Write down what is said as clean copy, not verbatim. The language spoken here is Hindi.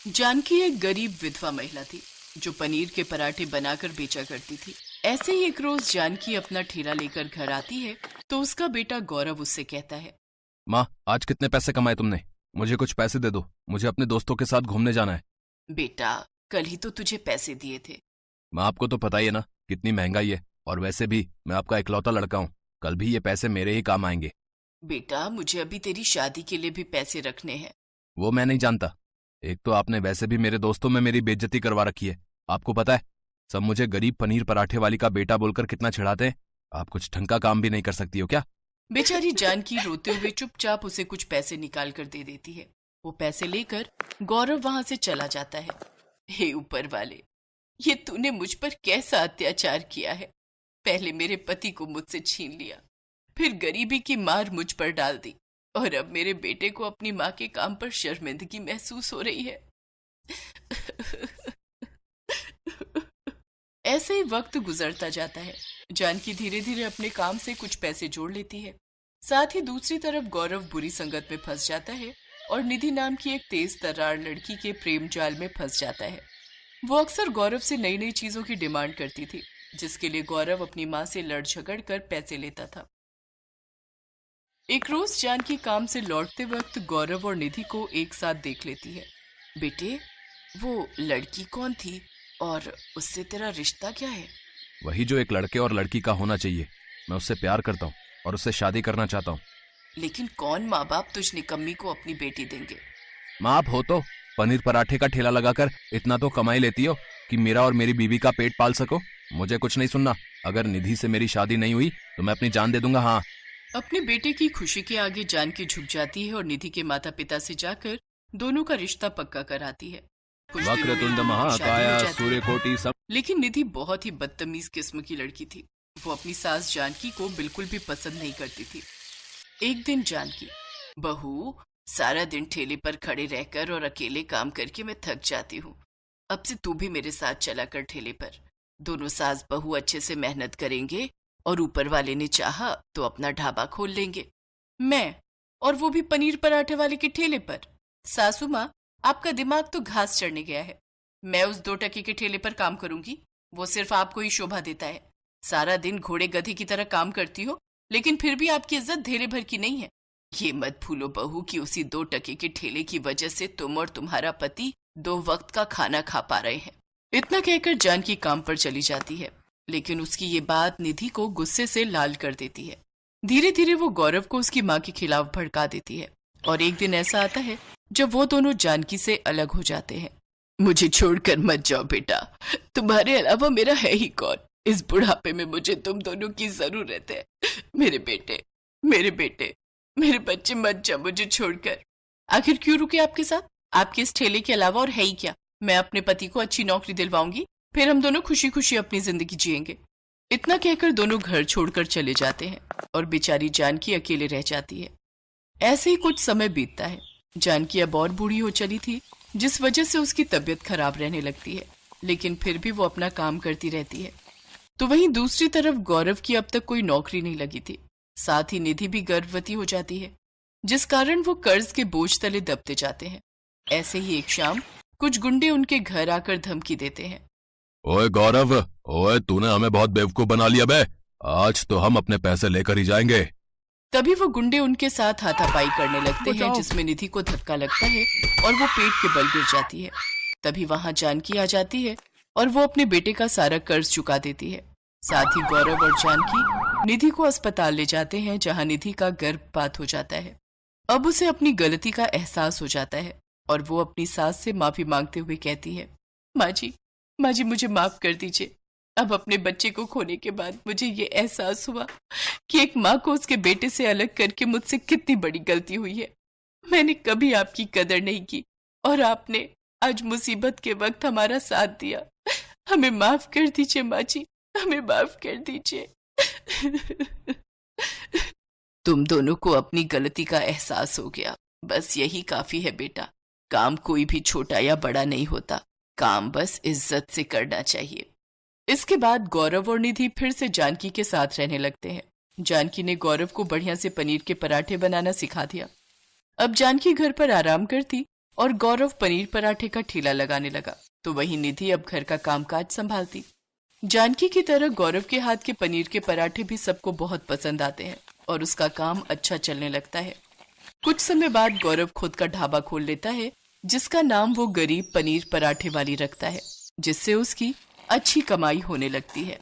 जानकी एक गरीब विधवा महिला थी जो पनीर के पराठे बनाकर बेचा करती थी। ऐसे ही एक रोज जानकी अपना ठेला लेकर घर आती है तो उसका बेटा गौरव उससे कहता है, माँ, आज कितने पैसे कमाए तुमने? मुझे कुछ पैसे दे दो, मुझे अपने दोस्तों के साथ घूमने जाना है। बेटा, कल ही तो तुझे पैसे दिए थे। माँ, आपको तो पता ही है ना कितनी महंगाई है, और वैसे भी मैं आपका इकलौता लड़का हूँ। कल भी ये पैसे मेरे ही काम आएंगे। बेटा, मुझे अभी तेरी शादी के लिए भी पैसे रखने हैं। वो मैं नहीं जानता। एक तो आपने वैसे भी मेरे दोस्तों में मेरी बेइज्जती करवा रखी है। आपको पता है, सब मुझे गरीब पनीर पराठे वाली का बेटा बोलकर कितना चिढ़ाते हैं। आप कुछ ढंग का काम भी नहीं कर सकती हो क्या? बेचारी जानकी रोते हुए चुपचाप उसे कुछ पैसे निकाल कर दे देती है। वो पैसे लेकर गौरव वहां से चला जाता है। हे ऊपर वाले, ये तूने मुझ पर कैसा अत्याचार किया है। पहले मेरे पति को मुझसे छीन लिया, फिर गरीबी की मार मुझ पर डाल दी, और अब मेरे बेटे को अपनी माँ के काम पर शर्मिंदगी महसूस हो रही है। ऐसे ही वक्त गुजरता जाता है। जानकी धीरे धीरे अपने काम से कुछ पैसे जोड़ लेती है। साथ ही दूसरी तरफ गौरव बुरी संगत में फंस जाता है और निधि नाम की एक तेज तर्रार लड़की के प्रेम जाल में फंस जाता है। वो अक्सर गौरव से नई नई चीजों की डिमांड करती थी, जिसके लिए गौरव अपनी माँ से लड़ झगड़ कर पैसे लेता था। एक रोज जानकी काम से लौटते वक्त गौरव और निधि को एक साथ देख लेती है। बेटे, वो लड़की कौन थी और उससे तेरा रिश्ता क्या है? वही जो एक लड़के और लड़की का होना चाहिए। मैं उससे प्यार करता हूँ और उससे शादी करना चाहता हूँ। लेकिन कौन माँ बाप तुझ निकम्मी को अपनी बेटी देंगे? माँ, आप हो तो पनीर पराठे का ठेला लगाकर इतना तो कमाई लेती हो कि मेरा और मेरी बीवी का पेट पाल सको। मुझे कुछ नहीं सुनना। अगर निधि से मेरी शादी नहीं हुई तो मैं अपनी जान दे दूंगा। हाँ। अपने बेटे की खुशी के आगे जानकी झुक जाती है और निधि के माता पिता से जाकर दोनों का रिश्ता पक्का कराती है। कुछ दिनों में वक्रतुंड दोनों की शादी हो महाकाय जाती है। सूर्यकोटि सब। लेकिन निधि बहुत ही बदतमीज किस्म की लड़की थी। वो अपनी सास जानकी को बिल्कुल भी पसंद नहीं करती थी। एक दिन जानकी, बहू, सारा दिन ठेले पर खड़े रहकर और अकेले काम करके मैं थक जाती हूँ। अब से तू भी मेरे साथ चला कर ठेले पर। दोनों सास बहू अच्छे से मेहनत करेंगे और ऊपर वाले ने चाहा तो अपना ढाबा खोल लेंगे। मैं, और वो भी पनीर पराठे वाले के ठेले पर। सासू माँ, आपका दिमाग तो घास चढ़ने गया है। मैं उस 2 टके के ठेले पर काम करूंगी, वो सिर्फ आपको ही शोभा देता है। सारा दिन घोड़े गधे की तरह काम करती हो, लेकिन फिर भी आपकी इज्जत धेरे भर की नहीं है। ये मत भूलो बहू कि उसी 2 टके के ठेले की वजह से तुम और तुम्हारा पति 2 वक्त का खाना खा पा रहे हैं। इतना कहकर जानकी काम पर चली जाती है, लेकिन उसकी ये बात निधि को गुस्से से लाल कर देती है। धीरे धीरे वो गौरव को उसकी माँ के खिलाफ भड़का देती है, और एक दिन ऐसा आता है जब वो दोनों जानकी से अलग हो जाते हैं। मुझे छोड़कर मत जाओ बेटा, तुम्हारे अलावा मेरा है ही कौन। इस बुढ़ापे में मुझे तुम दोनों की जरूरत है। मेरे बेटे, मेरे बेटे, मेरे बच्चे, मत जाओ मुझे छोड़कर। आखिर क्यों रुके आपके साथ? आपके इस ठेले के अलावा और है ही क्या? मैं अपने पति को अच्छी नौकरी दिलवाऊंगी, फिर हम दोनों खुशी खुशी अपनी जिंदगी जिएंगे। इतना कहकर दोनों घर छोड़कर चले जाते हैं और बेचारी जानकी अकेले रह जाती है। ऐसे ही कुछ समय बीतता है। जानकी अब और बूढ़ी हो चली थी, जिस वजह से उसकी तबीयत खराब रहने लगती है, लेकिन फिर भी वो अपना काम करती रहती है। तो वहीं दूसरी तरफ गौरव की अब तक कोई नौकरी नहीं लगी थी। साथ ही निधि भी गर्भवती हो जाती है, जिस कारण वो कर्ज के बोझ तले दबते जाते हैं। ऐसे ही एक शाम कुछ गुंडे उनके घर आकर धमकी देते हैं। ओए गौरव, ओए तूने हमें बहुत बेवकूफ बना लिया बे। आज तो हम अपने पैसे लेकर ही जाएंगे। तभी वो गुंडे उनके साथ हाथापाई करने लगते हैं, जिसमें निधि को धक्का लगता है और वो पेट के बल गिर जाती है। तभी वहां जानकी आ जाती है और वो अपने बेटे का सारा कर्ज चुका देती है। साथ ही गौरव और जानकी निधि को अस्पताल ले जाते हैं, जहां निधि का गर्भपात हो जाता है। अब उसे अपनी गलती का एहसास हो जाता है और वो अपनी सास से माफी मांगते हुए कहती है, माँ जी, मुझे माफ कर दीजिए। अब अपने बच्चे को खोने के बाद मुझे ये एहसास हुआ कि एक माँ को उसके बेटे से अलग करके मुझसे कितनी बड़ी गलती हुई है। मैंने कभी आपकी कदर नहीं की और आपने आज मुसीबत के वक्त हमारा साथ दिया। हमें माफ कर दीजिए माँ जी, हमें माफ कर दीजिए। तुम दोनों को अपनी गलती का एहसास हो गया, बस यही काफी है बेटा। काम कोई भी छोटा या बड़ा नहीं होता, काम बस इज्जत से करना चाहिए। इसके बाद गौरव और निधि फिर से जानकी के साथ रहने लगते हैं। जानकी ने गौरव को बढ़िया से पनीर के पराठे बनाना सिखा दिया। अब जानकी घर पर आराम करती और गौरव पनीर पराठे का ठेला लगाने लगा, तो वहीं निधि अब घर का कामकाज संभालती। जानकी की तरह गौरव के हाथ के पनीर के पराठे भी सबको बहुत पसंद आते हैं और उसका काम अच्छा चलने लगता है। कुछ समय बाद गौरव खुद का ढाबा खोल लेता है, जिसका नाम वो गरीब पनीर पराठे वाली रखता है, जिससे उसकी अच्छी कमाई होने लगती है।